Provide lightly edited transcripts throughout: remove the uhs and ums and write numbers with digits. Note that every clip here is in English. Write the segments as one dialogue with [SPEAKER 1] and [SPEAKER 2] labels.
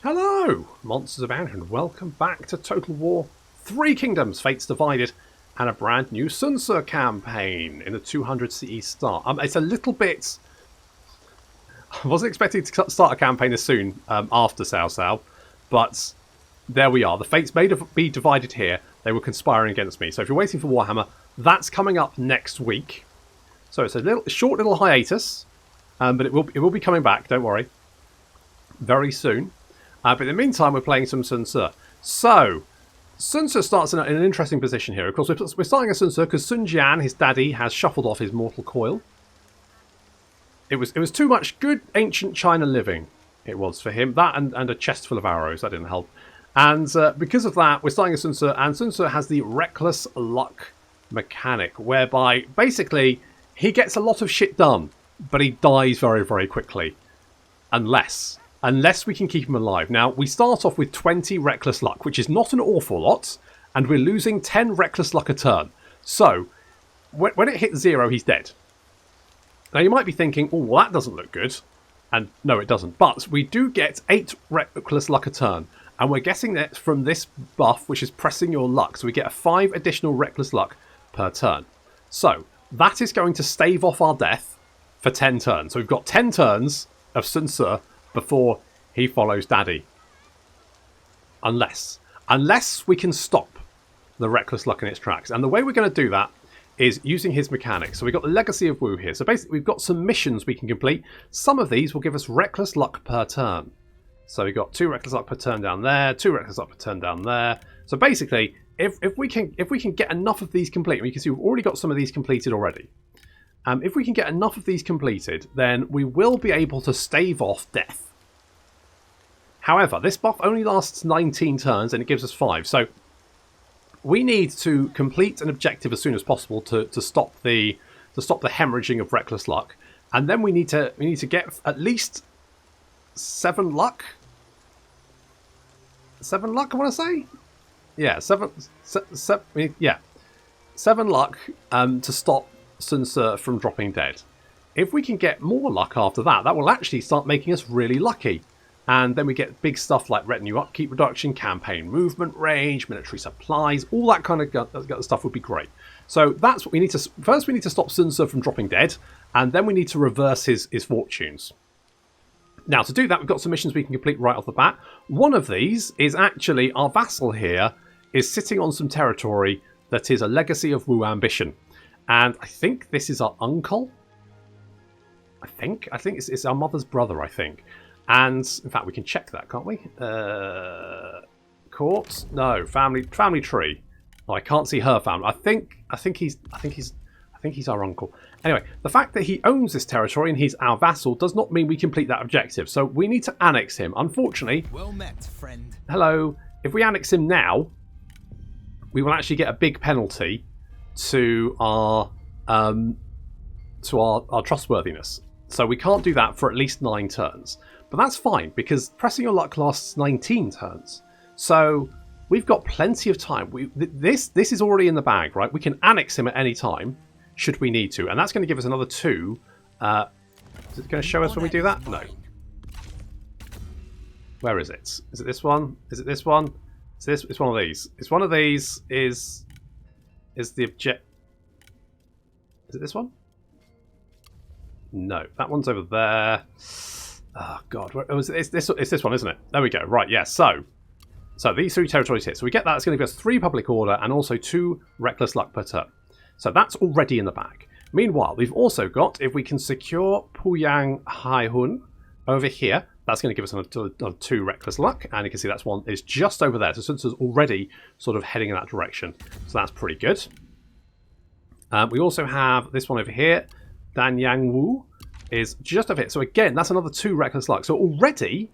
[SPEAKER 1] Hello, Monsters Abound, and welcome back to Total War 3 Kingdoms, Fates Divided, and a brand new Sun Tzu campaign in the 200 CE start. It's a little bit... I wasn't expecting to start a campaign as soon after Cao Cao, but there we are. The Fates may be divided here. They were conspiring against me. So if you're waiting for Warhammer, that's coming up next week. So it's a short little hiatus, but it will be coming back, don't worry, very soon. But in the meantime, we're playing some Sun Tzu. So, Sun Tzu starts in an interesting position here. Of course, we're starting a Sun Tzu because Sun Jian, his daddy, has shuffled off his mortal coil. It was too much good ancient China living. It was for him. That and a chest full of arrows. That didn't help. And because of that, we're starting a Sun Tzu. And Sun Tzu has the Reckless Luck mechanic, whereby basically he gets a lot of shit done, but he dies very, very quickly. Unless we can keep him alive. Now, we start off with 20 Reckless Luck, which is not an awful lot, and we're losing 10 Reckless Luck a turn. So, when it hits 0, he's dead. Now, you might be thinking, oh, well, that doesn't look good. And no, it doesn't. But we do get 8 Reckless Luck a turn, and we're getting that from this buff, which is pressing your luck. So we get a 5 additional Reckless Luck per turn. So, that is going to stave off our death for 10 turns. So we've got 10 turns of Sun Tzu before he follows Daddy. Unless we can stop the Reckless Luck in its tracks. And the way we're going to do that is using his mechanics. So we've got the Legacy of Wu here. So basically we've got some missions we can complete. Some of these will give us Reckless Luck per turn. So we've got 2 Reckless Luck per turn down there, 2 Reckless Luck per turn down there. So basically, if we can get enough of these complete, and you can see we've already got some of these completed already. If we can get enough of these completed, then we will be able to stave off death. However, this buff only lasts 19 turns and it gives us 5. So we need to complete an objective as soon as possible to stop the hemorrhaging of Reckless Luck. And then we need to get at least 7 luck. 7 luck, I want to say? Yeah, 7 luck to stop Sun Tzu from dropping dead. If we can get more luck after that, that will actually start making us really lucky. And then we get big stuff like retinue upkeep reduction, campaign movement range, military supplies, all that kind of stuff would be great. So that's what we need to... First we need to stop Sun Tzu from dropping dead, and then we need to reverse his fortunes. Now to do that, we've got some missions we can complete right off the bat. One of these is actually our vassal here is sitting on some territory that is a Legacy of Wu ambition. And I think this is our uncle. I think it's our mother's brother, I think. And in fact, we can check that, can't we? Court? No, family tree. Oh, I can't see her family. I think he's our uncle. Anyway, the fact that he owns this territory and he's our vassal does not mean we complete that objective. So we need to annex him. Unfortunately,
[SPEAKER 2] well met, friend.
[SPEAKER 1] Hello. If we annex him now, we will actually get a big penalty to our trustworthiness. So we can't do that for at least 9 turns. But that's fine, because pressing your luck lasts 19 turns. So we've got plenty of time. This is already in the bag, right? We can annex him at any time, should we need to. And that's going to give us another 2. Is it going to show us when we do that? No. Where is it? Is it this one? Is it this one? It's one of these. It's one of these is the object... Is it this one? No, that one's over there. Oh, God. It's this one, isn't it? There we go. Right, yeah. So these 3 territories here. So we get that. It's going to give us 3 public order and also 2 Reckless Luck per turn. So that's already in the bag. Meanwhile, we've also got, if we can secure Puyang Haihun over here, that's going to give us another 2 Reckless Luck. And you can see that's one is just over there. So Sun Tzu's already sort of heading in that direction. So that's pretty good. We also have this one over here. Danyang Wu is just over here. So again, that's another 2 Reckless Luck. So already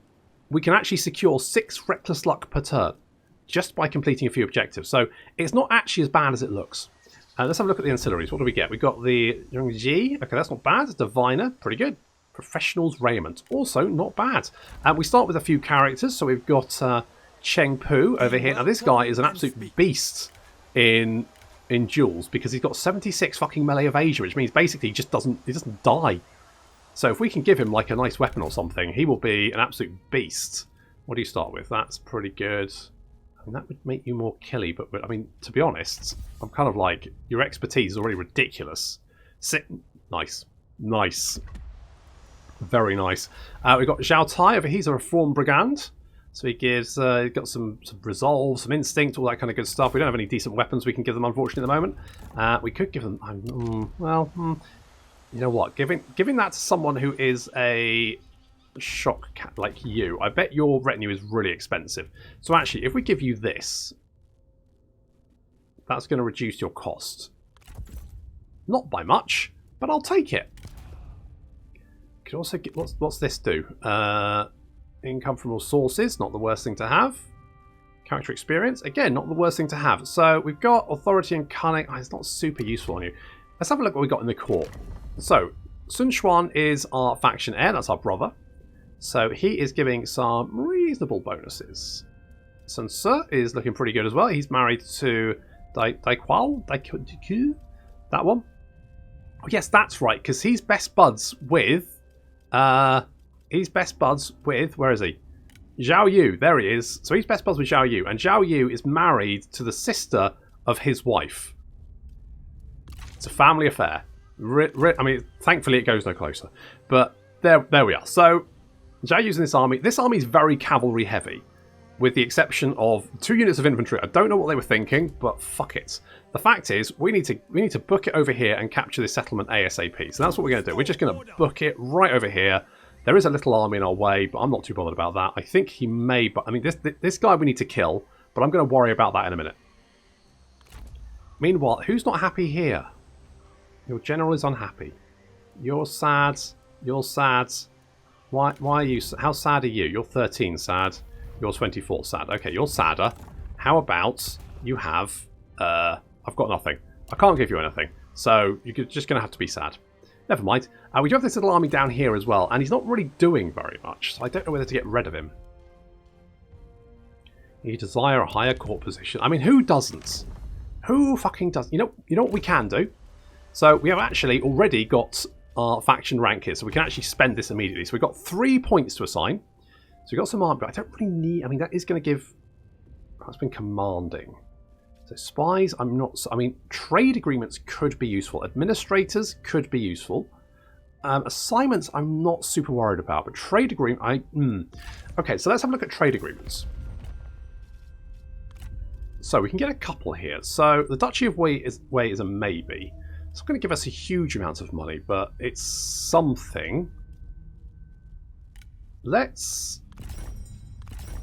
[SPEAKER 1] we can actually secure 6 Reckless Luck per turn just by completing a few objectives. So it's not actually as bad as it looks. Let's have a look at the ancillaries. What do we get? We've got the Yongji. Okay, that's not bad. Diviner, pretty good. Professional's Raiment, also not bad. We start with a few characters. So we've got Cheng Pu over here. Now this guy is an absolute beast in duels because he's got 76 fucking melee evasion, which means basically he doesn't die. So if we can give him like a nice weapon or something, he will be an absolute beast. What do you start with? That's pretty good. I mean, that would make you more killy, but I mean, to be honest, I'm kind of like, your expertise is already ridiculous. Nice. Nice. Very nice. We've got Zhao Tai over here. He's a reformed brigand. So he gives, got some resolve, some instinct, all that kind of good stuff. We don't have any decent weapons we can give them, unfortunately, at the moment. We could give them, you know what? Giving that to someone who is a shock cat like you, I bet your retinue is really expensive. So actually, if we give you this, that's going to reduce your cost. Not by much, but I'll take it. Could also get, what's this do? Income from all sources, not the worst thing to have. Character experience, again, not the worst thing to have. So we've got authority and cunning. Oh, it's not super useful on you. Let's have a look what we got in the court. So Sun Xuan is our faction heir. That's our brother. So he is giving some reasonable bonuses. Sun Ce is looking pretty good as well. He's married to Daiquao, that one. Oh yes, that's right, because he's best buds with. He's best buds with, where is he? Zhao Yu, there he is. So he's best buds with Zhao Yu, and Zhao Yu is married to the sister of his wife. It's a family affair. I mean, thankfully it goes no closer. But there we are. So Zhao Yu's in this army. This army is very cavalry heavy, with the exception of 2 units of infantry. I don't know what they were thinking, but fuck it. The fact is, we need to book it over here and capture this settlement ASAP. So that's what we're going to do. We're just going to book it right over here. There is a little army in our way, but I'm not too bothered about that. I think he may, but I mean, this guy we need to kill, but I'm going to worry about that in a minute. Meanwhile, who's not happy here? Your general is unhappy. You're sad. You're sad. Why are you? How sad are you? You're 13 sad. You're 24 sad. Okay, you're sadder. How about you have... I've got nothing. I can't give you anything. So you're just going to have to be sad. Never mind. We do have this little army down here as well, and he's not really doing very much, so I don't know whether to get rid of him. You desire a higher court position. I mean, who doesn't? Who fucking doesn't? You know what we can do? So we have actually already got our faction rank here, so we can actually spend this immediately. So we've got 3 points to assign. So we've got some army, but I don't really need... I mean, that is going to give... That's been commanding. So spies, I'm not... I mean, trade agreements could be useful. Administrators could be useful. Assignments, I'm not super worried about. But trade agreement... Okay, so let's have a look at trade agreements. So we can get a couple here. So the Duchy of Wei is a maybe. It's not going to give us a huge amount of money, but it's something. Let's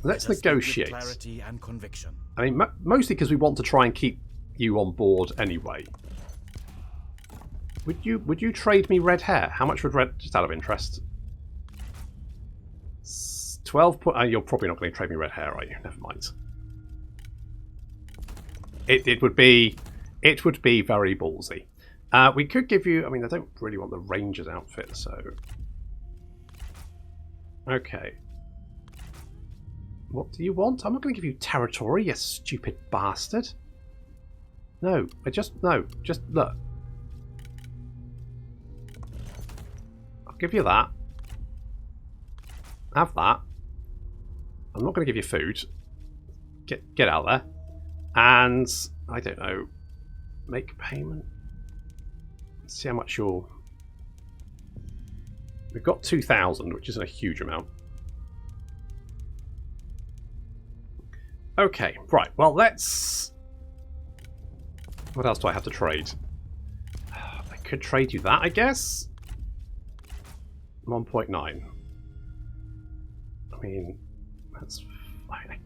[SPEAKER 1] negotiate.
[SPEAKER 2] Clarity and conviction.
[SPEAKER 1] I mean, mostly because we want to try and keep you on board anyway. Would you trade me red hair? How much would red? Just out of interest. 12. You're probably not going to trade me red hair, are you? Never mind. It would be very ballsy. We could give you... I mean, I don't really want the Ranger's outfit, so... Okay. What do you want? I'm not going to give you territory, you stupid bastard. No, just look. I'll give you that. Have that. I'm not going to give you food. Get out there. And, I don't know, make payment. Let's see how much you're... We've got 2,000, which isn't a huge amount. Okay, right, well, let's... What else do I have to trade? I could trade you that, I guess? 1.9. I mean, that's fine.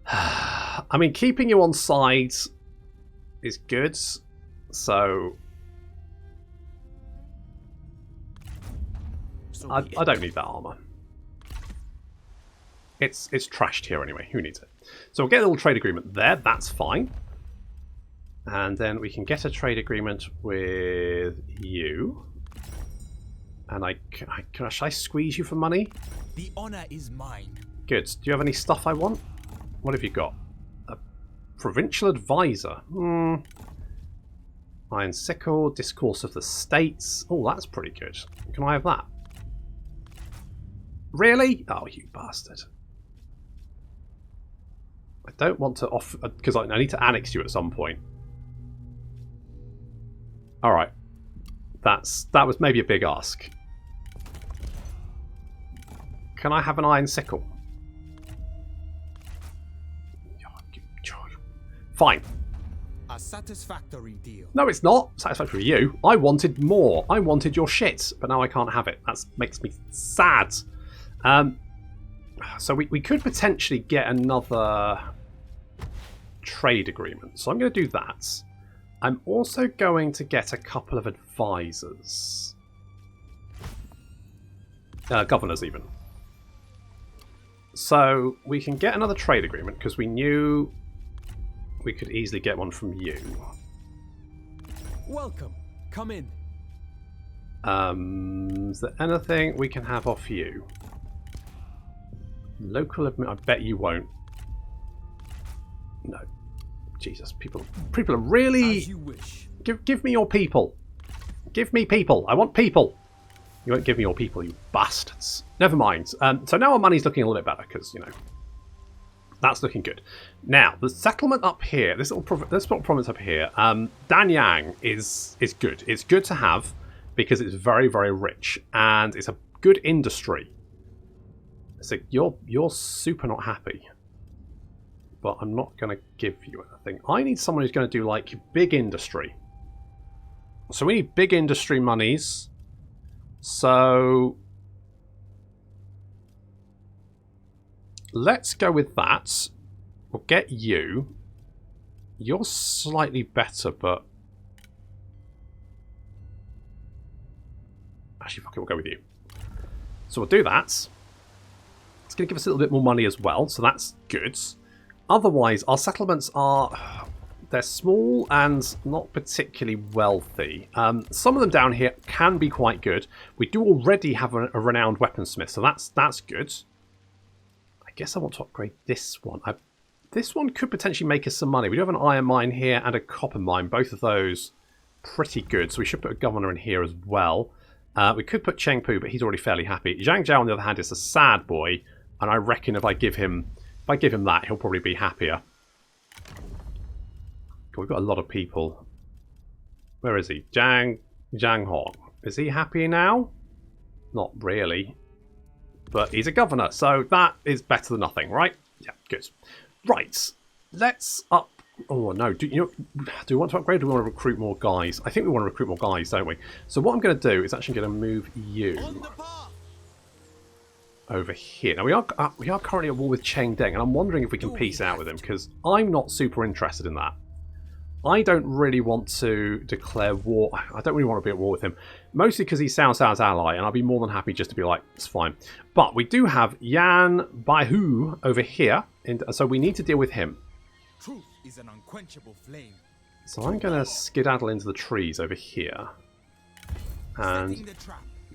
[SPEAKER 1] I mean, keeping you on side is good, so... I don't need that armor. It's trashed here anyway. Who needs it? So we'll get a little trade agreement there. That's fine. And then we can get a trade agreement with you. And should I squeeze you for money?
[SPEAKER 2] The honor is mine.
[SPEAKER 1] Good. Do you have any stuff I want? What have you got? A provincial advisor. Iron Sickle, Discourse of the States. Oh, that's pretty good. Can I have that? Really? Oh, you bastard. I don't want to off... Because I need to annex you at some point. Alright. That was maybe a big ask. Can I have an iron sickle? Fine.
[SPEAKER 2] A satisfactory deal.
[SPEAKER 1] No, it's not satisfactory for you. I wanted more. I wanted your shit, but now I can't have it. That makes me sad. So we could potentially get another trade agreement. So I'm going to do that. I'm also going to get a couple of advisors. Governors, even. So we can get another trade agreement because we knew we could easily get one from you.
[SPEAKER 2] Welcome. Come in.
[SPEAKER 1] Is there anything we can have off you? Local admin. I bet you won't. No. Jesus, people are really...
[SPEAKER 2] As you wish.
[SPEAKER 1] Give me your people. Give me people. I want people. You won't give me your people, you bastards. Never mind. So now our money's looking a little bit better because, you know, that's looking good. Now, the settlement up here, this little province up here, Danyang is good. It's good to have because it's very, very rich and it's a good industry. So you're super not happy. But I'm not going to give you anything. I need someone who's going to do, like, big industry. So we need big industry monies. So let's go with that. We'll get you. You're slightly better, but... Actually, fuck it, we'll go with you. So we'll do that. It's going to give us a little bit more money as well, so that's good. Otherwise, our settlements are... They're small and not particularly wealthy. Some of them down here can be quite good. We do already have a renowned weaponsmith, so that's good. I guess I want to upgrade this one. This one could potentially make us some money. We do have an iron mine here and a copper mine. Both of those pretty good, so we should put a governor in here as well. We could put Chengpu, but he's already fairly happy. Zhang Zhao, on the other hand, is a sad boy, and I reckon if I give him that, he'll probably be happier. We've got a lot of people. Where is he? Zhang Hong. Is he happy now? Not really. But he's a governor, so that is better than nothing, right? Yeah, good. Right. Let's up... Oh, no. Do we want to upgrade or do we want to recruit more guys? I think we want to recruit more guys, don't we? So what I'm going to do is actually going to move you over here. Now, we are currently at war with Chengdeng, and I'm wondering if we can peace out with him, because I'm not super interested in that. I don't really want to declare war. I don't really want to be at war with him. Mostly because he's Cao Cao's ally, and I'll be more than happy just to be like, it's fine. But we do have Yan Baihu over here, so we need to deal with him.
[SPEAKER 2] Truth is an unquenchable flame.
[SPEAKER 1] So I'm going to skedaddle into the trees over here. And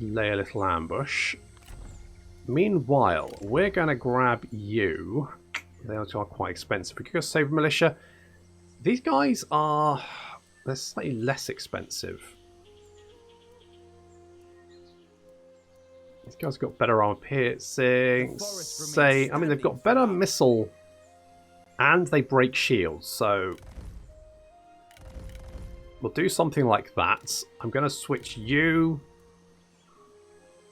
[SPEAKER 1] lay a little ambush. Meanwhile, we're going to grab you. They are quite expensive. We could go save militia. These guys are... They're slightly less expensive. These guys have got better armor piercing. I mean, they've got better missile. And they break shields, so... We'll do something like that. I'm going to switch you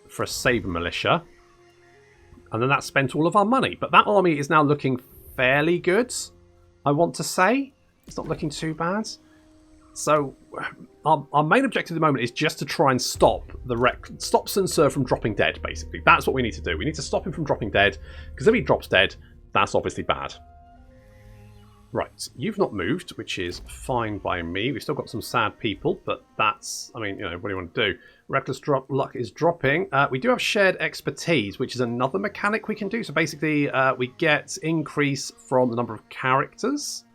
[SPEAKER 1] for a saber militia. And then that spent all of our money. But that army is now looking fairly good, I want to say. It's not looking too bad. So our main objective at the moment is just to try and stop Sun Ce from dropping dead, basically. That's what we need to do. We need to stop him from dropping dead, because if he drops dead, that's obviously bad. Right, you've not moved, which is fine by me. We've still got some sad people, but that's, I mean, you know, what do you want to do? Reckless luck is dropping. We do have shared expertise, which is another mechanic we can do. So basically, we get increase from the number of characters.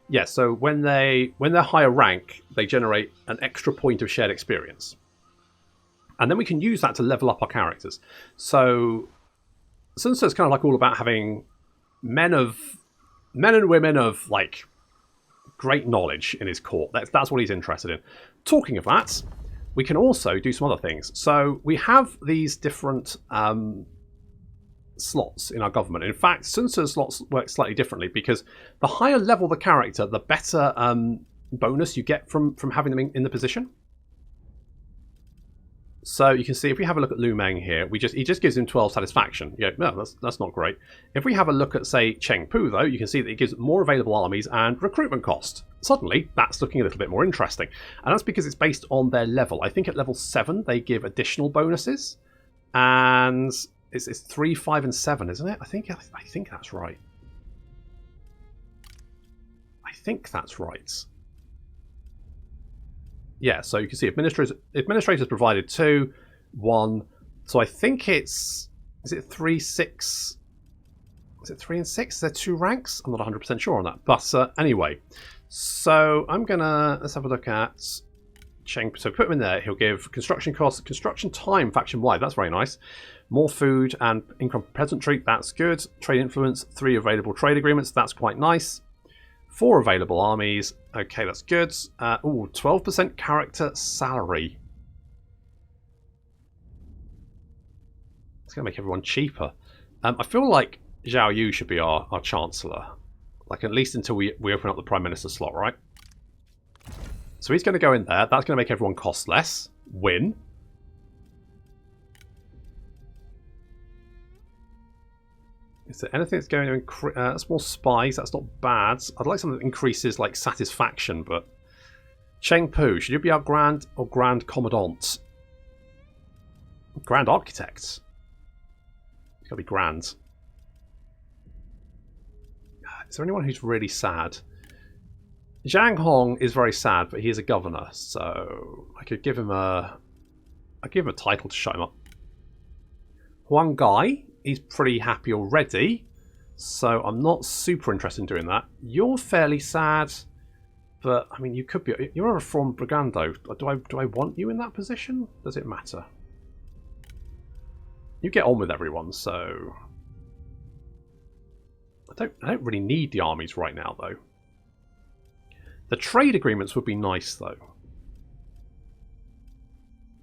[SPEAKER 1] Yeah, so when they're higher rank, they generate an extra point of shared experience. And then we can use that to level up our characters. So Sun Ce is kind of like all about having men and women of like great knowledge in his court. That's what he's interested in. Talking of that, we can also do some other things. So we have these different slots in our government. In fact, Sun Tzu slots work slightly differently because the higher level the character, the better bonus you get from having them in the position. So you can see if we have a look at Lu Meng here, he just gives him 12 satisfaction. Yeah, no, that's not great. If we have a look at, say, Cheng Pu, though, you can see that it gives more available armies and recruitment cost. Suddenly, that's looking a little bit more interesting. And that's because it's based on their level. I think at level 7, they give additional bonuses. And it's 3, 5, and 7, isn't it? I think that's right. I think that's right. Yeah, so you can see administrators provided 2, 1. So I think is it 3, 6? Is it 3 and 6? Is there 2 ranks? I'm not 100% sure on that. But anyway, so let's have a look at Cheng. So put him in there. He'll give construction costs, construction time faction wide. That's very nice. More food and income peasantry. That's good. Trade influence. 3 available trade agreements. That's quite nice. 4 available armies. Okay, that's good. 12% character salary. It's going to make everyone cheaper. I feel like Zhao Yu should be our Chancellor. Like, at least until we open up the Prime Minister slot, right? So he's going to go in there. That's going to make everyone cost less. Win. Is there anything that's going to increase? That's more spies. That's not bad. I'd like something that increases like satisfaction, but Cheng Pu, should you be our Grand or Grand Commandant? Grand Architect. It's got to be Grand. Is there anyone who's really sad? Zhang Hong is very sad, but he is a governor, so I could give him a title to shut him up. Huang Gai. He's pretty happy already, so I'm not super interested in doing that. You're fairly sad, but I mean, you could be. You're a reformed brigando. Do I want you in that position? Does it matter? You get on with everyone, so I don't really need the armies right now, though. The trade agreements would be nice, though.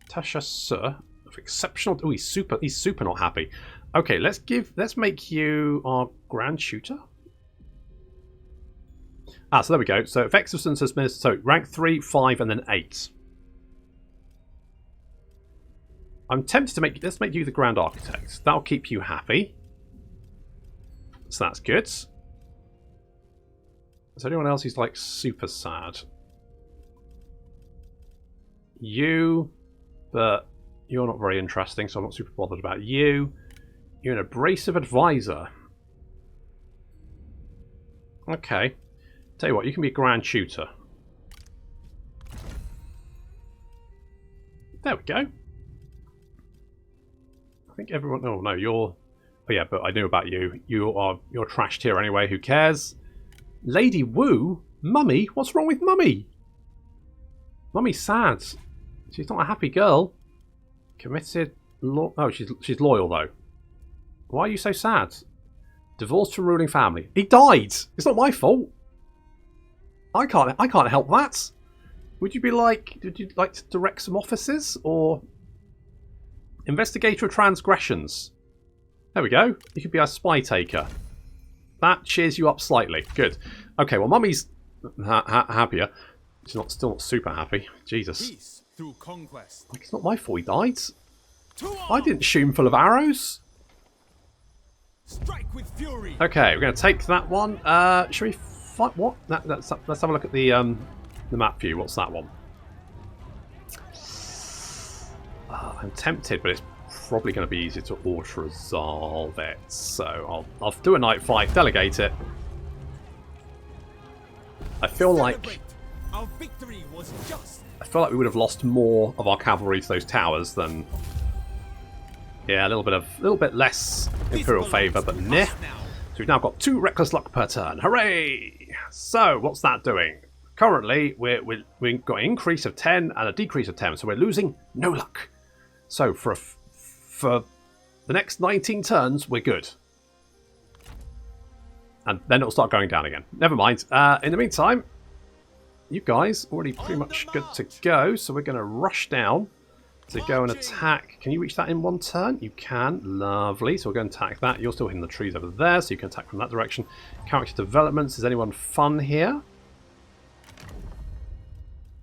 [SPEAKER 1] Tasha Sir of exceptional. Oh, he's super not happy. Okay, let's make you our Grand Tutor. So there we go. So effects of Sun Tzu's minister. So rank 3, 5, and then 8. I'm tempted to let's make you the Grand Architect. That'll keep you happy. So that's good. Is there anyone else who's like super sad? You, but you're not very interesting, so I'm not super bothered about you. You're an abrasive advisor. Okay. Tell you what, you can be a Grand Tutor. There we go. I think everyone... Oh, no, you're... Oh, yeah, but I knew about you. You're trashed here anyway. Who cares? Lady Wu? Mummy? What's wrong with Mummy? Mummy's sad. She's not a happy girl. Committed... Oh, she's loyal, though. Why are you so sad? Divorced from ruling family. He died! It's not my fault. I can't help that. Would you like to direct some officers? Or... Investigator of transgressions. There we go. You could be our spy taker. That cheers you up slightly. Good. Okay, well, Mummy's happier. She's still not super happy. Jesus.
[SPEAKER 2] Peace through conquest.
[SPEAKER 1] It's not my fault he died. I didn't shoot him full of arrows.
[SPEAKER 2] Strike with fury.
[SPEAKER 1] Okay, we're going to take that one. Shall we fight? What? Let's have a look at the map view. What's that one? I'm tempted, but it's probably going to be easier to auto-resolve it. So I'll do a night fight, delegate it. I feel like
[SPEAKER 2] our victory was just.
[SPEAKER 1] I feel like we would have lost more of our cavalry to those towers than. Yeah, a little bit less Imperial favour, but nah. So we've now got 2 reckless luck per turn. Hooray! So what's that doing? Currently, we've got an increase of 10 and a decrease of 10, so we're losing no luck. So for the next 19 turns, we're good. And then it'll start going down again. Never mind. In the meantime, you guys already pretty much good to go, so we're going to rush down to go and attack. Can you reach that in one turn? You can. Lovely. So we'll go and attack that. You're still hitting the trees over there, so you can attack from that direction. Character developments. Is anyone fun here?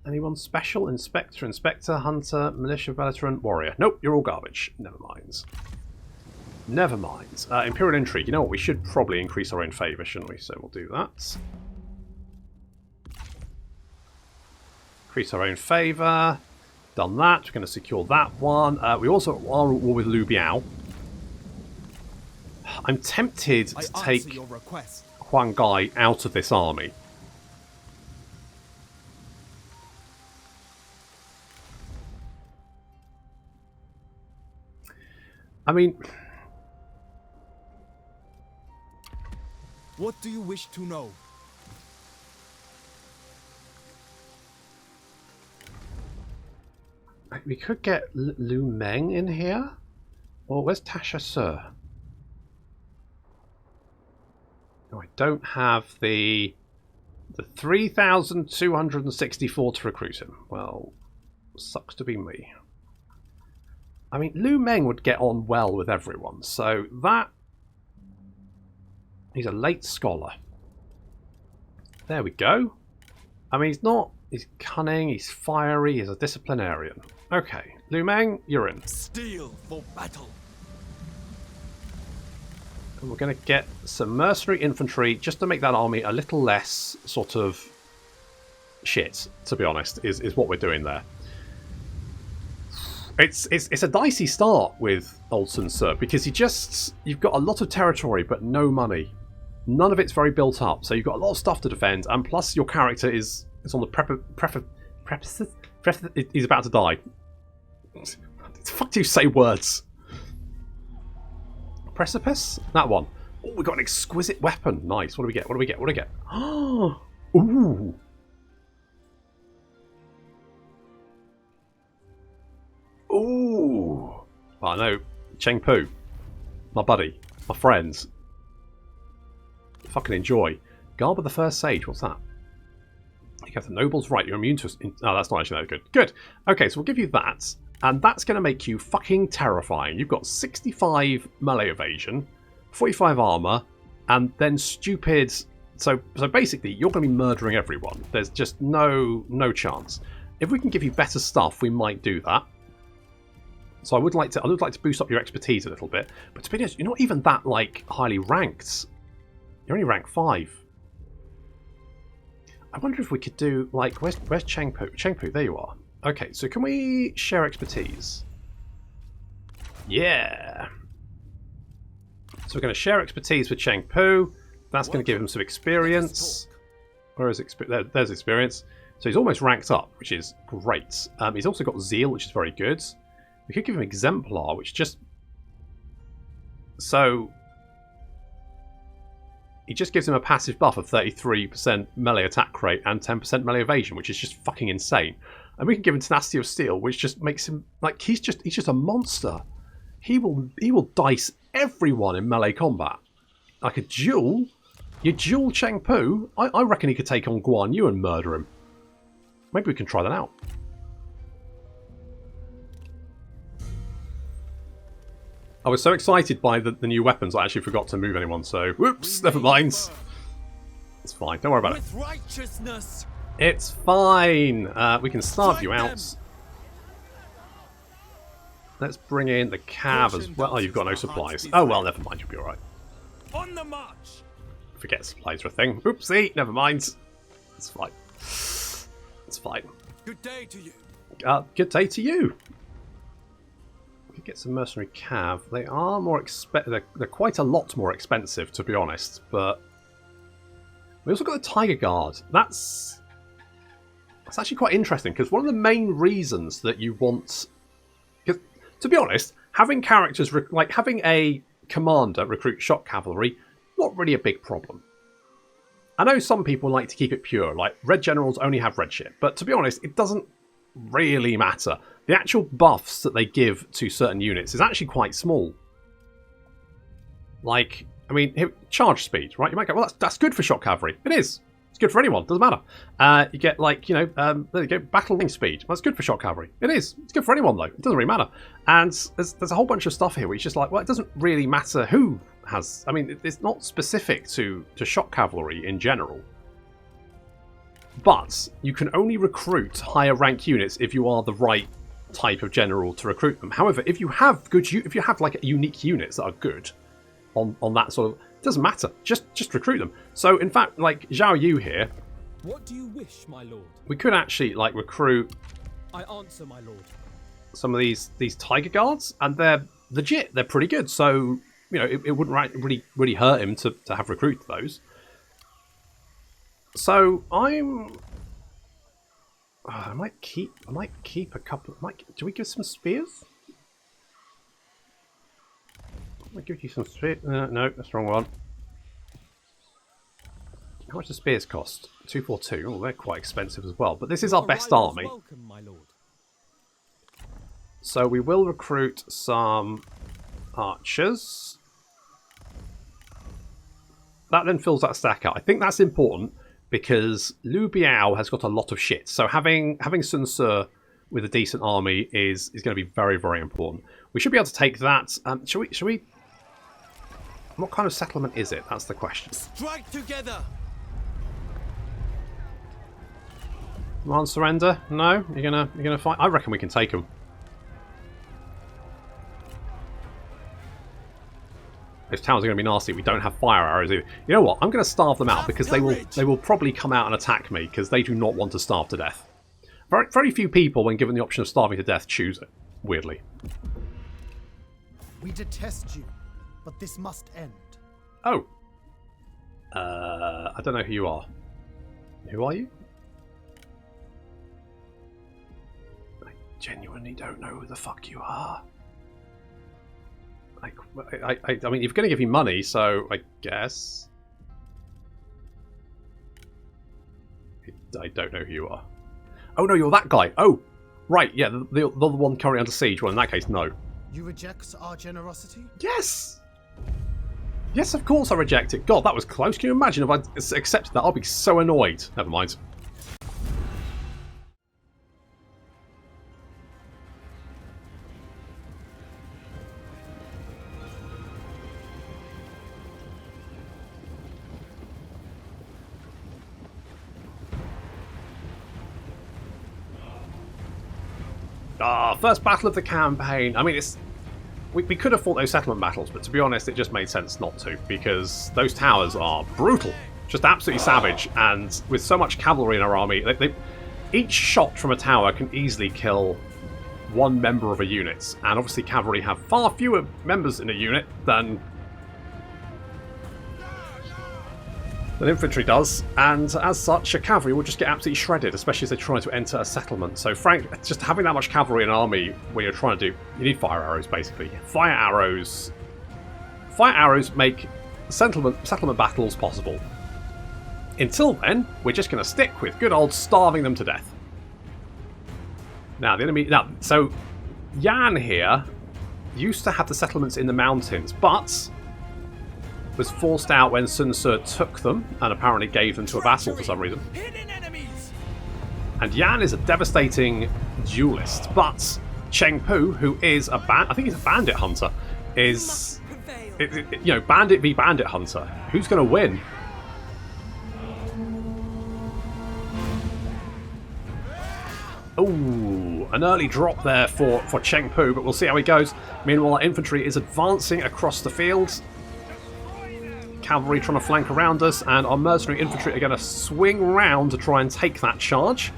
[SPEAKER 1] Anyone special? Inspector, Inspector, Hunter, Militia, Veteran, Warrior. Nope, you're all garbage. Never mind. Never mind. Imperial Intrigue. You know what? We should probably increase our own favour, shouldn't we? So we'll do that. Increase our own favour. Done that. We're going to secure that one. We also are at war with Liu Biao. I'm tempted to take Huang Gai out of this army. I mean,
[SPEAKER 2] What do you wish to know?
[SPEAKER 1] we could get Lu Meng in here. Or where's Tasha Sir? No, I don't have the 3,264 to recruit him. Well, sucks to be me. I mean, Lu Meng would get on well with everyone, so that... He's a late scholar. There we go. I mean, he's not... He's cunning, he's fiery, he's a disciplinarian. Okay, Lu Meng, you're in.
[SPEAKER 2] Steel for battle.
[SPEAKER 1] And we're going to get some mercenary infantry just to make that army a little less sort of shit, to be honest, is what we're doing there. It's a dicey start with Old Sun Ce because you've got a lot of territory but no money. None of it's very built up, so you've got a lot of stuff to defend, and plus your character is on the he's about to die. The fuck do you say words? Precipice? That one. Oh, we got an exquisite weapon. Nice. What do we get? What do we get? What do we get? Oh, ooh. Ooh. Well, I know. Cheng Pu. My buddy. My friends. Fucking enjoy. Garb of the First Sage. What's that? You have the nobles. Right, you're immune to... Oh, that's not actually that good. Good. Okay, so we'll give you that. And that's going to make you fucking terrifying. You've got 65 melee evasion, 45 armor, and then stupid... So basically, you're going to be murdering everyone. There's just no chance. If we can give you better stuff, we might do that. So I would like to boost up your expertise a little bit. But to be honest, you're not even that like highly ranked. You're only rank 5. I wonder if we could do like where's Cheng Pu? Cheng Pu, there you are. Okay, so can we share expertise? Yeah. So we're going to share expertise with Cheng Pu. That's going to give him some experience. Where is there's experience. So he's almost ranked up, which is great. He's also got Zeal, which is very good. We could give him Exemplar, which just... So... He just gives him a passive buff of 33% melee attack rate and 10% melee evasion, which is just fucking insane. And we can give him Tenacity of Steel, which just makes him... Like, he's just a monster. He will dice everyone in melee combat. Like a duel... You duel Cheng Pu, I reckon he could take on Guan Yu and murder him. Maybe we can try that out. I was so excited by the new weapons, I actually forgot to move anyone, so... Whoops, never mind. It's fine, don't worry about it.
[SPEAKER 2] Righteousness.
[SPEAKER 1] It's fine. We can starve you out. Let's bring in the Cav as well. Oh, you've got no supplies. Oh, well, never mind, you'll be alright.
[SPEAKER 2] On the march.
[SPEAKER 1] Forget supplies are a thing. Oopsie, never mind. It's fine. It's fine.
[SPEAKER 2] Good day to you.
[SPEAKER 1] Good day to you. We could get some mercenary cav. They are more expensive. They're quite a lot more expensive, to be honest. But we also got the Tiger Guard. That's actually quite interesting because one of the main reasons that you want, because to be honest, having characters like having a commander recruit shock cavalry. Not really a big problem. I know some people like to keep it pure, like red generals only have red shit, but to be honest, it doesn't really matter. The actual buffs that they give to certain units is actually quite small. Like, I mean, charge speed, right? You might go, well, that's good for shock cavalry. It is. It's good for anyone. Doesn't matter. You get like there you go, battle wing speed. That's good for shock cavalry. It is. It's good for anyone though. It doesn't really matter. And there's a whole bunch of stuff here where it's just like, well, it doesn't really matter who has. I mean, it's not specific to shock cavalry in general. But you can only recruit higher rank units if you are the right type of general to recruit them. However, if you have like unique units that are good on that sort of, it doesn't matter. Just recruit them. So in fact, like Zhao Yu here,
[SPEAKER 2] What do you wish, my lord?
[SPEAKER 1] we could actually like recruit
[SPEAKER 2] I answer, my lord.
[SPEAKER 1] some of these tiger guards, and they're legit. They're pretty good. So it wouldn't really hurt him to have recruited those. So I might keep a couple. Do we give some spears? I might give you some spears. No, that's the wrong one. How much do spears cost? 242. Oh, they're quite expensive as well. But this is our best army.
[SPEAKER 2] Welcome, my lord.
[SPEAKER 1] So we will recruit some archers. That then fills that stack out. I think that's important because Liu Biao has got a lot of shit. So having Sun Ce with a decent army is going to be very, very important. We should be able to take that. Should we? What kind of settlement is it? That's the question.
[SPEAKER 2] Strike together.
[SPEAKER 1] Come on, surrender. No, you're gonna fight. I reckon we can take them. Those towers are going to be nasty. We don't have fire arrows either. You know what? I'm going to starve them out because they will probably come out and attack me because they do not want to starve to death. Very, very few people, when given the option of starving to death, choose it. Weirdly.
[SPEAKER 3] We detest you, but this must end.
[SPEAKER 1] Oh. I don't know who you are. Who are you? I genuinely don't know who the fuck you are. I mean, you're going to give me money, so I guess. I don't know who you are. Oh no, you're that guy. Oh, right, yeah, the one currently under siege. Well, in that case, no.
[SPEAKER 3] You reject our generosity?
[SPEAKER 1] Yes! Yes, of course I reject it. God, that was close. Can you imagine if I accepted that? I'll be so annoyed. Never mind. First battle of the campaign. I mean, we could have fought those settlement battles, but to be honest, it just made sense not to, because those towers are brutal. Just absolutely savage, and with so much cavalry in our army, each shot from a tower can easily kill one member of a unit, and obviously cavalry have far fewer members in a unit than infantry does, and as such, a cavalry will just get absolutely shredded, especially as they try to enter a settlement. So, Frank, just having that much cavalry in an army when you're trying to do, you need fire arrows, basically. Fire arrows make settlement battles possible. Until then, we're just going to stick with good old starving them to death. Now, so Yan here used to have the settlements in the mountains, but was forced out when Sun Ce took them and apparently gave them to a vassal for some reason.
[SPEAKER 2] Hidden enemies.
[SPEAKER 1] And Yan is a devastating duelist, but Cheng Pu, who is I think he's a bandit hunter, is bandit v bandit hunter. Who's going to win? Ooh, an early drop there for Cheng Pu, but we'll see how he goes. Meanwhile, our infantry is advancing across the field. Cavalry trying to flank around us, and our mercenary infantry are going to swing round to try and take that charge.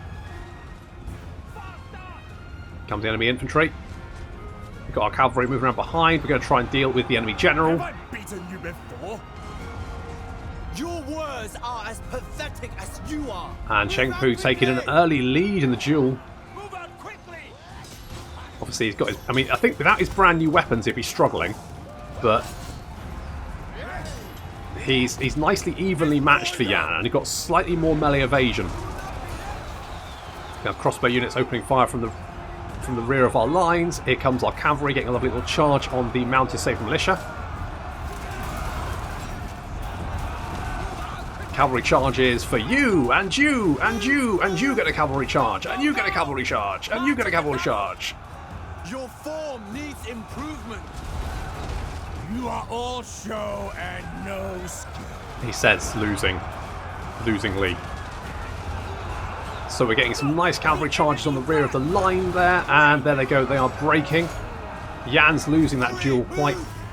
[SPEAKER 1] Comes the enemy infantry. We've got our cavalry moving around behind. We're going to try and deal with the enemy general.
[SPEAKER 2] Have I beaten you before? Your words are as pathetic as you are.
[SPEAKER 1] And Cheng Pu taking an early lead in the duel.
[SPEAKER 2] Move out quickly.
[SPEAKER 1] Obviously, he's got his. I mean, I think without his brand new weapons, he'd be struggling, but he's nicely evenly matched for Yan, and he got slightly more melee evasion. Now, crossbow units opening fire from the rear of our lines. Here comes our cavalry getting a lovely little charge on the mounted saber militia. cavalry charges for you, and you, and you, and you get a cavalry charge, and you get a cavalry charge, and you get a cavalry charge.
[SPEAKER 2] Your form needs improvement. You are all show and no skill.
[SPEAKER 1] He says, losingly. So we're getting some nice cavalry charges on the rear of the line there, and there they go, they are breaking. Yan's losing that duel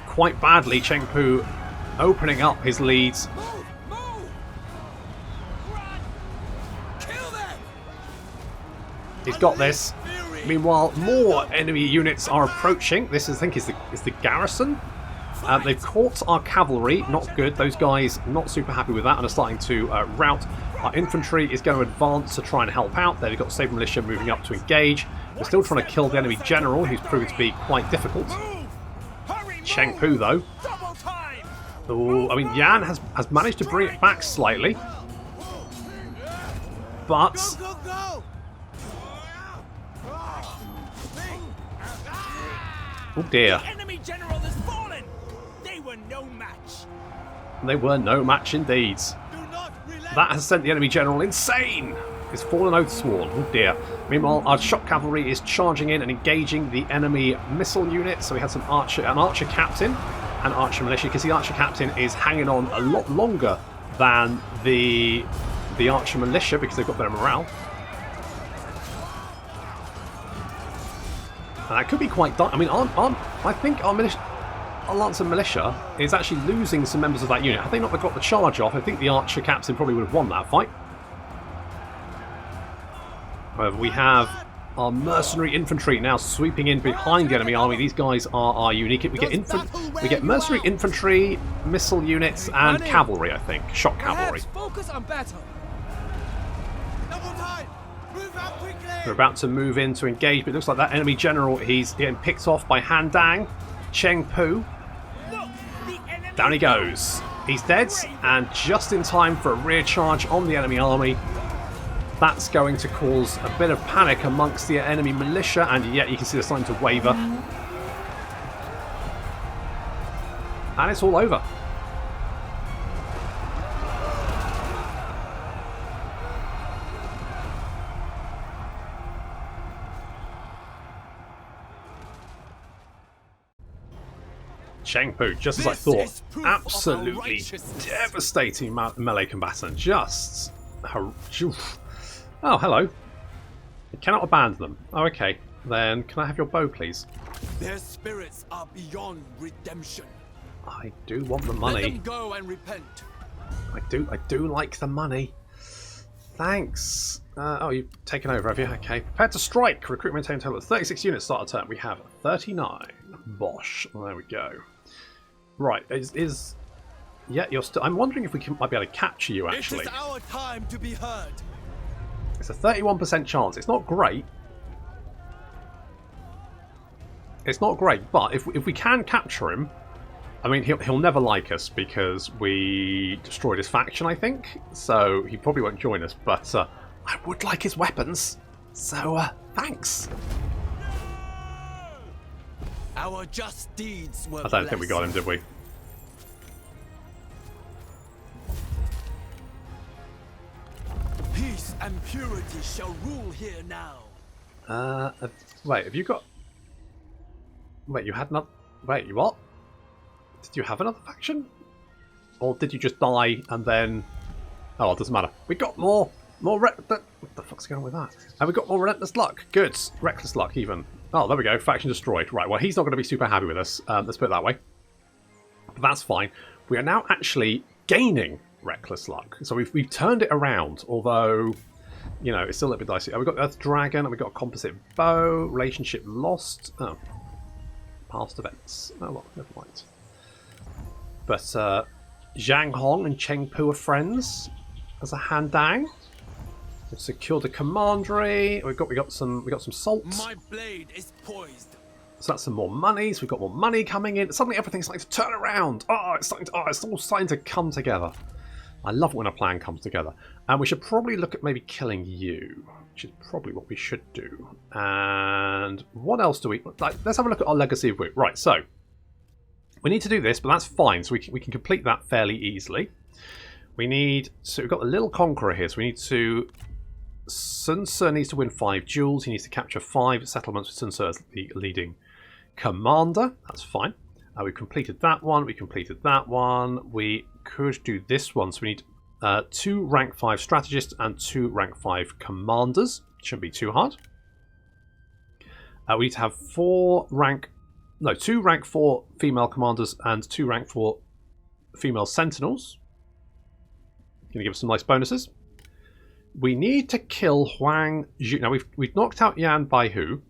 [SPEAKER 1] quite badly. Cheng Pu opening up his leads.
[SPEAKER 2] Move! Move! Run! Kill them!
[SPEAKER 1] He's got this. Meanwhile, more enemy units are approaching. This, I think, is the garrison. They've caught our cavalry. Not good. Those guys not super happy with that and are starting to rout. Our infantry is going to advance to try and help out. There, they've got Sabre Militia moving up to engage. They're still trying to kill the enemy general, who's proven to be quite difficult. Cheng Pu, though. Oh, I mean, Yan has managed to bring it back slightly. But...
[SPEAKER 2] Go, go, go!
[SPEAKER 1] oh dear.
[SPEAKER 2] The enemy general has fallen! They were no match!
[SPEAKER 1] They were no match indeed.
[SPEAKER 2] Do not relent!
[SPEAKER 1] That has sent the enemy general insane! He's fallen oathsworn. Oh dear. Meanwhile, our shock cavalry is charging in and engaging the enemy missile unit. So we had an archer captain, and archer militia, because the archer captain is hanging on a lot longer than the archer militia because they've got better morale. And that could be quite I mean, I think our Lancer militia is actually losing some members of that unit. Had they not got the charge off, I think the archer captain probably would have won that fight. We have our mercenary infantry now sweeping in behind the enemy army. These guys are our unique. We get mercenary infantry, missile units, and cavalry. I think shock cavalry.
[SPEAKER 2] Focus on battle. Double time. Move out quickly.
[SPEAKER 1] We're about to move in to engage, but it looks like that enemy general, he's getting picked off by Han Dang. Cheng Pu. Down he goes. He's dead, and just in time for a rear charge on the enemy army. That's going to cause a bit of panic amongst the enemy militia, and yet you can see they're starting to waver. And it's all over. Cheng Pu, just as I thought, absolutely devastating melee combatant. Just... oh, hello. You cannot abandon them. Oh, okay. Then can I have your bow, please?
[SPEAKER 2] Their spirits are beyond redemption.
[SPEAKER 1] I do want the
[SPEAKER 2] Let
[SPEAKER 1] money.
[SPEAKER 2] them go and repent.
[SPEAKER 1] I do like the money. Thanks. Oh, you've taken over, have you? Okay. Prepare to strike. Recruit, maintain total of 36 units. Start a turn. We have 39. Bosh. There we go. Right. Yeah, you're still... I'm wondering if we might be able to capture you, actually.
[SPEAKER 2] It is our time to be heard.
[SPEAKER 1] It's a 31% chance. It's not great. It's not great, but if we can capture him, I mean, he'll never like us because we destroyed his faction, I think. So he probably won't join us, but I would like his weapons. So, thanks.
[SPEAKER 2] Our just deeds were
[SPEAKER 1] I don't think we got him, did we?
[SPEAKER 2] Peace and purity shall rule here now.
[SPEAKER 1] Wait, have you got... Wait, you had another... Wait, you what? Did you have another faction? Or did you just die and then... Oh, it doesn't matter. We got more what the fuck's going on with that? And we got more relentless luck. Good. Reckless luck, even. Oh, there we go. Faction destroyed. Right, well, he's not going to be super happy with us. Let's put it that way. But that's fine. We are now actually gaining reckless luck. So we've turned it around, although... You know, it's still a little bit dicey. We've got Earth Dragon, and we've got a composite bow, relationship lost. Oh. Past events. Oh, well, never mind. But Zhang Hong and Cheng Pu are friends as a Han Dang. We've secured the commandery. We got some salt.
[SPEAKER 2] My blade is poised.
[SPEAKER 1] So that's some more money. So we've got more money coming in. Suddenly everything's starting to turn around. Oh, it's all starting to come together. I love it when a plan comes together. And we should probably look at maybe killing you, which is probably what we should do. And what else do we... Let's have a look at our Legacy of Wit. Right, so we need to do this, but that's fine. So we can complete that fairly easily. We need... So we've got the little conqueror here. So we need to... Sun Ce needs to win 5 duels. He needs to capture 5 settlements with Sun Ce as the leading commander. That's fine. We've completed that one. We completed that one. We could do this one. So we need 2 rank 5 strategists and 2 rank 5 commanders. Shouldn't be too hard. We need to have 2 rank 4 female commanders and 2 rank 4 female sentinels. Going to give us some nice bonuses. We need to kill Huang Zhu. Now we've knocked out Yan Baihu,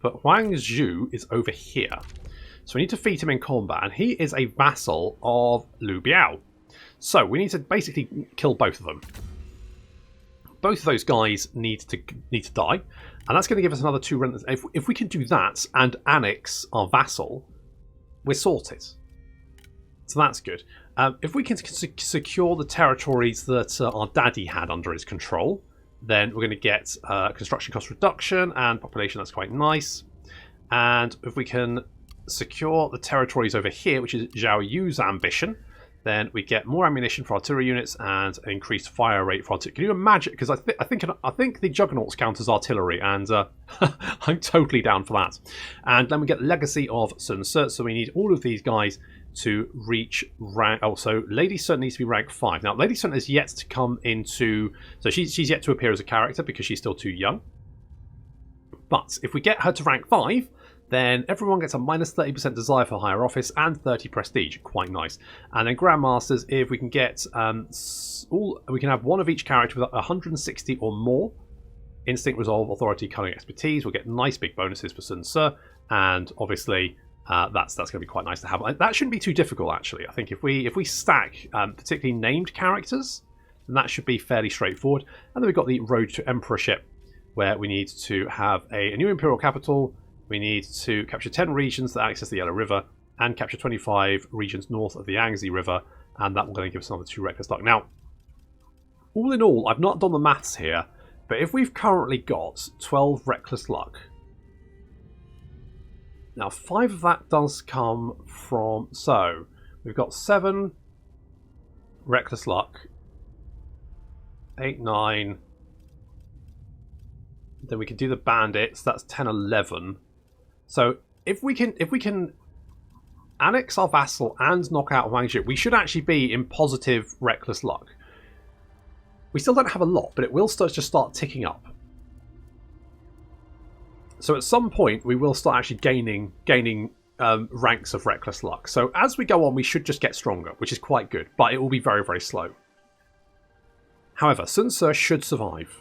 [SPEAKER 1] but Huang Zhu is over here. So we need to defeat him in combat, and he is a vassal of Liu Biao. So we need to basically kill both of them. Both of those guys need to die, and that's going to give us another 2 runs. If we can do that and annex our vassal, we're sorted. So that's good. If we can secure the territories that our daddy had under his control, then we're going to get construction cost reduction and population. That's quite nice. And if we can secure the territories over here, which is Zhao Yu's ambition, then we get more ammunition for artillery units and increased fire rate for artillery. Can you imagine? Because I think the Juggernauts count as artillery, and I'm totally down for that. And then we get legacy of Sun Ce. So we need all of these guys to reach rank. Oh, so Lady Sun needs to be rank 5. Now, Lady Sun is yet to come into. So she's yet to appear as a character because she's still too young. But if we get her to rank 5, then everyone gets a minus 30% desire for higher office and 30 prestige. Quite nice. And then Grandmasters, if we can get we can have one of each character with 160 or more instinct, resolve, authority, cunning, expertise. We'll get nice big bonuses for Sun Ce, and obviously that's going to be quite nice to have. That shouldn't be too difficult, actually. I think if we stack particularly named characters, then that should be fairly straightforward. And then we've got the Road to Emperorship, where we need to have a new imperial capital. We need to capture 10 regions that access the Yellow River and capture 25 regions north of the Yangtze River, and that will going to give us another 2 reckless luck. Now, all in all, I've not done the maths here, but if we've currently got 12 reckless luck, now 5 of that does come from, so we've got 7 reckless luck, 8, 9, then we can do the bandits, that's 10, 11. So if we can annex our vassal and knock out Huang Zhu, we should actually be in positive reckless luck. We still don't have a lot, but it will just start ticking up. So at some point we will start actually gaining ranks of reckless luck. So as we go on, we should just get stronger, which is quite good, but it will be very, very slow. However, Sun Ce should survive,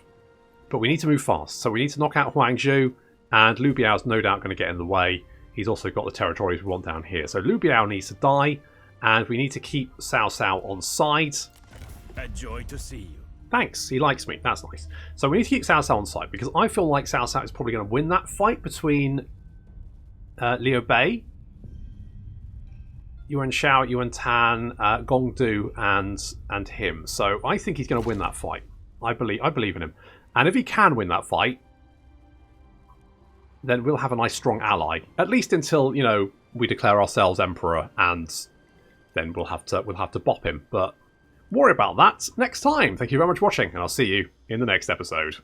[SPEAKER 1] but we need to move fast. So we need to knock out Huang Zhu. And Liu Biao is no doubt going to get in the way. He's also got the territories we want down here. So Liu Biao needs to die, and we need to keep Cao Cao on side.
[SPEAKER 2] A joy to see you.
[SPEAKER 1] Thanks, he likes me. That's nice. So we need to keep Cao Cao on side, because I feel like Cao Cao is probably going to win that fight between Liu Bei, Yuan Shao, Yuan Tan, Gong Du, and him. So I think he's going to win that fight. I believe in him. And if he can win that fight, then we'll have a nice strong ally, at least until, you know, we declare ourselves emperor, and then we'll have to bop him. But worry about that next time. Thank you very much for watching, and I'll see you in the next episode.